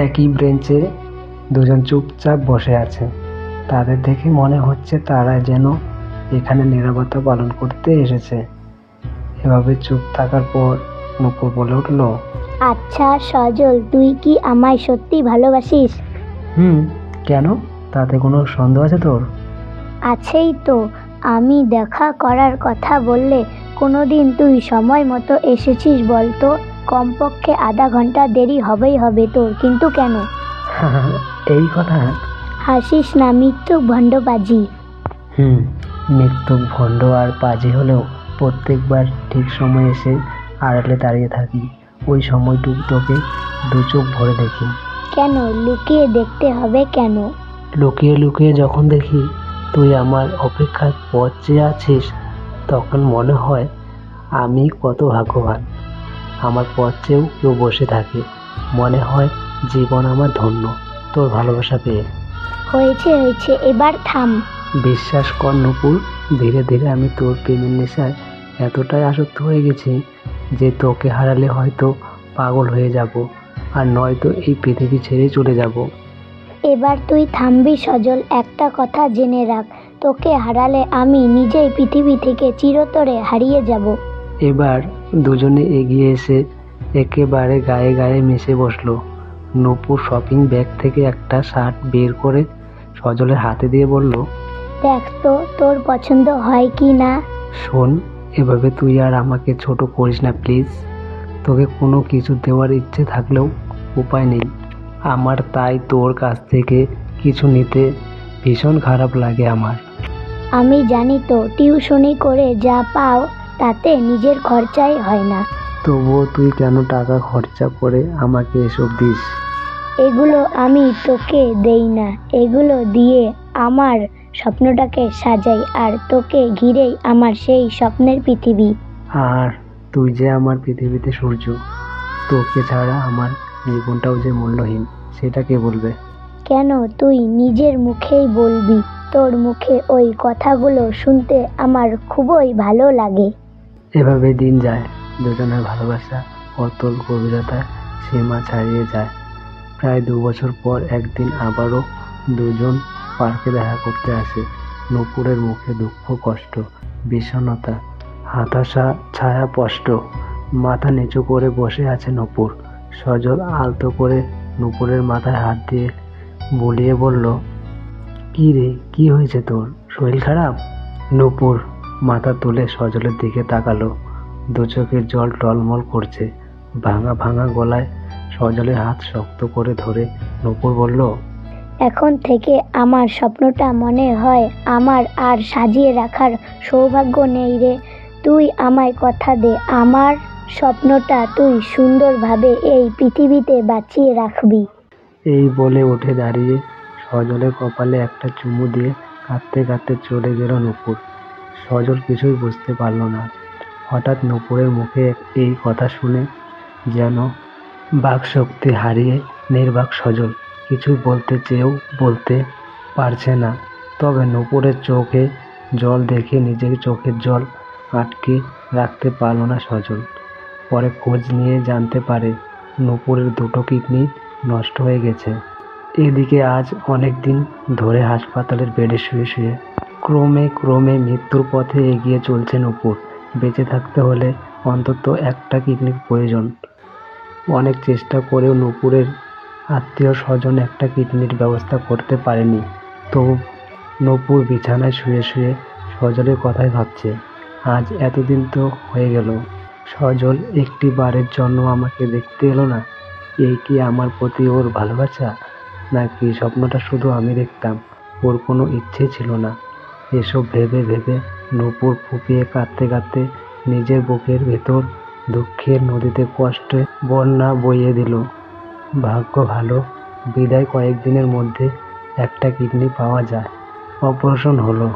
একই বেঞ্চে দুজন চুপচাপ বসে আছে। তাদের দেখে মনে হচ্ছে তারা যেন এখানে নীরবতা পালন করতে এসেছে। এভাবে চুপ থাকার পর নূপুর বলে উঠল, আচ্ছা সজল, তুই কি আমায় সত্যি ভালোবাসিস? কেন? তাতে কোনো সন্দেহ আছে তোর? আছেই তো। আমি দেখা করার কথা বললে কোনোদিন তুই সময় মতো এসেছিস বলতো? কমপক্ষে আধা ঘন্টা দেরি হবেই হবে তোর, কিন্তু কেন? এই কথা? হাসিস না, মৃত্যুক ভণ্ডবাজি। মৃত্যুক ভণ্ড আর পাজি হলেও প্রত্যেকবার ঠিক সময় এসে আড়ালে দাঁড়িয়ে থাকি। ওই সময়টুকু তোকে দু চোখ ভরে দেখি। কেন লুকিয়ে দেখতে হবে কেন? লুকিয়ে লুকিয়ে যখন দেখি তুই আমার অপেক্ষায় পথ চেয়ে আছিস, তখন মনে হয় আমি কত ভাগ্যবান। আমার পথ চেয়েও কেউ বসে থাকে, মনে হয় জীবন আমার ধন্য তোর ভালোবাসা পেয়ে। হয়েছে হয়েছে, এবার থাম। বিশ্বাস কর নূপুর, ধীরে ধীরে আমি তোর প্রেমের নেশায় এতটাই আসক্ত হয়ে গেছি যে তোকে হারালে হয়তো পাগল হয়ে যাব, আর নয়তো এই পৃথিবী ছেড়ে চলে যাব। এবার তুই থামবি সজল? একটা কথা জেনে রাখ, তোকে হারালে আমি নিজেই পৃথিবী থেকে চিরতরে হারিয়ে যাব। এবার দুজনে এগিয়ে এসে একেবারে গায়ে গায়ে মিশে বসলো। নূপুর শপিং ব্যাগ থেকে একটা শার্ট বের করে সজলের হাতে দিয়ে বলল, দেখ তো তোর পছন্দ হয় কি না। শোন, এভাবে তুই আর আমাকে ছোট করিস না প্লিজ। তোকে কোনো কিছু দেওয়ার ইচ্ছে থাকলেও উপায় নেই আমার, তাই তোর কাছ থেকে কিছু নিতে ভীষণ খারাপ লাগে আমার। আমি জানি তো, টিউশনি করে যা পাও তাতে নিজের খরচাই হয় না। তবুও তুই কেন টাকা খরচা করে আমাকে এসব দিস? এগুলো আমি তোকে দেই না, এগুলো দিয়ে আমার স্বপ্নটাকে সাজাই, আর তোকে ঘিরেই আমার সেই স্বপ্নের পৃথিবী। আর তুই যে আমার পৃথিবীতে সূর্য, তোকে ছাড়া আমার জীবনটাও যে মূল্যহীন, সেটা কে বলবে? কেন, তুই নিজের মুখেই বলবি। তোর মুখে ওই কথাগুলো শুনতে আমার খুবই ভালো লাগে। এভাবে দিন যায়, দুজনের ভালোবাসা অতল গভীরতা সীমা ছাড়িয়ে যায়। প্রায় 2 বছর পর একদিন আবারও দুজন পার্কে দেখা করতে আসে। নূপুরের মুখে দুঃখ, কষ্ট, বিষণ্ণতা, হতাশা ছায়া স্পষ্ট। মাথা নিচু করে বসে আছে নূপুর। সজল আলতো করে নূপুরের মাথায় হাত দিয়ে বুলিয়ে বলল, কি রে, কি হয়েছে তোর? শরীর খারাপ? নূপুর মাথা তুলে সজলের দিকে তাকালো। দু চোখের জল টলমল করছে। ভাঙা ভাঙা গলায় সজলের হাত শক্ত করে ধরে নূপুর বলল, এখন থেকে আমার স্বপ্নটা মনে হয় আমার আর সাজিয়ে রাখার সৌভাগ্য নেই রে। তুই আমায় কথা দে, আমার স্বপ্নটা তুই সুন্দরভাবে এই পৃথিবীতে বাঁচিয়ে রাখবি। এই বলে উঠে দাঁড়িয়ে সজলের কপালে একটা চুমু দিয়ে কাঁদতে কাঁদতে চলে গেল নূপুর। সজল কিছুই বুঝতে পারল না। হঠাৎ নূপুরের মুখে এই কথা শুনে যেন বাকশক্তি হারিয়ে নির্বাক সজল। কিছুই বলতে চেয়েও বলতে পারছে না। তবে নূপুরের চোখে জল দেখে নিজের চোখের জল আটকে রাখতে পারল না সজল। পরে খোঁজ নিয়ে জানতে পারে নূপুরের দুটো কিডনি নষ্ট হয়ে গেছে। এদিকে আজ অনেক দিন ধরে হাসপাতালের বেডে শুয়ে শুয়ে ক্রমে ক্রমে মৃত্যুর পথে এগিয়ে চলছে নূপুর। বেঁচে থাকতে হলে অন্তত একটা কিডনির প্রয়োজন। অনেক চেষ্টা করেও নূপুরের আত্মীয় স্বজন একটা কিডনির ব্যবস্থা করতে পারেনি। তো নূপুর বিছানায় শুয়ে শুয়ে সজলের কথাই ভাবছে। আজ এতদিন তো হয়ে গেল, সজল একটি বারের জন্য আমাকে দেখতে এলো না। এই কি আমার প্রতি ওর ভালোবাসা, নাকি স্বপ্নটা শুধু আমি দেখতাম, ওর কোনো ইচ্ছে ছিল না? এসব ভেবে ভেবে নূপুর ফুঁপিয়ে কাঁদতে কাঁদতে নিজের বুকের ভেতর দুঃখের নদীতে কষ্টে বন্যা বইয়ে দিল। ভাগ্য ভালো, বিদায় কয়েকদিনের মধ্যে একটা কিডনি পাওয়া যায়। অপারেশন হলো,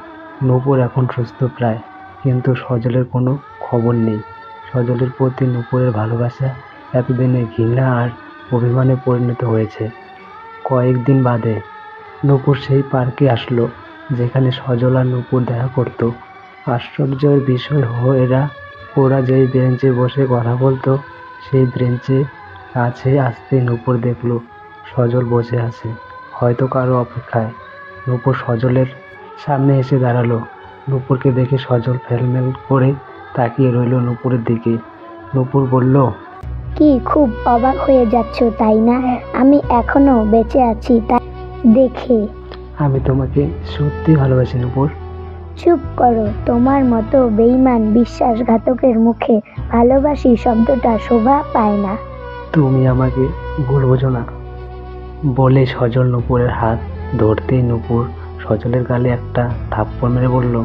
নূপুর এখন সুস্থ প্রায়। কিন্তু সজলের কোনো খবর নেই। সজলের প্রতি নূপুরের ভালোবাসা এতদিনে ঘৃণা আর অভিমানে পরিণত হয়েছে। কয়েকদিন বাদে নূপুর সেই পার্কে আসলো যেখানে সজল আর নূপুর দেখা করত। আশ্চর্যের বিষয় ওরা যেই বেঞ্চে বসে কথা বলতো, সেই বেঞ্চে কাছে আসতে নূপুর দেখলো সজল বসে আছে, হয়তো কারো অপেক্ষায়। নূপুর সজলের সামনে এসে দাঁড়ালো। নূপুরকে দেখে সজল ফেলমেল করে তাকিয়ে রইল নূপুরের দিকে। নূপুর বলল, কি খুব অবাক হয়ে যাচ্ছ তাই না? আমি এখনো বেঁচে আছি তাই দেখে। আমি তোমাকে সত্যি ভালোবাসি নূপুর। চুপ করো, তোমার মতো বেঈমান বিশ্বাসঘাতকের মুখে ভালোবাসি শব্দটা শোভা পায় না। তুমি আমাকে ভুল বোঝো না। বলে সজল নূপুরের হাত ধরতেই নূপুর সজলের গালে একটা থাপ্পড় মেরে বলল,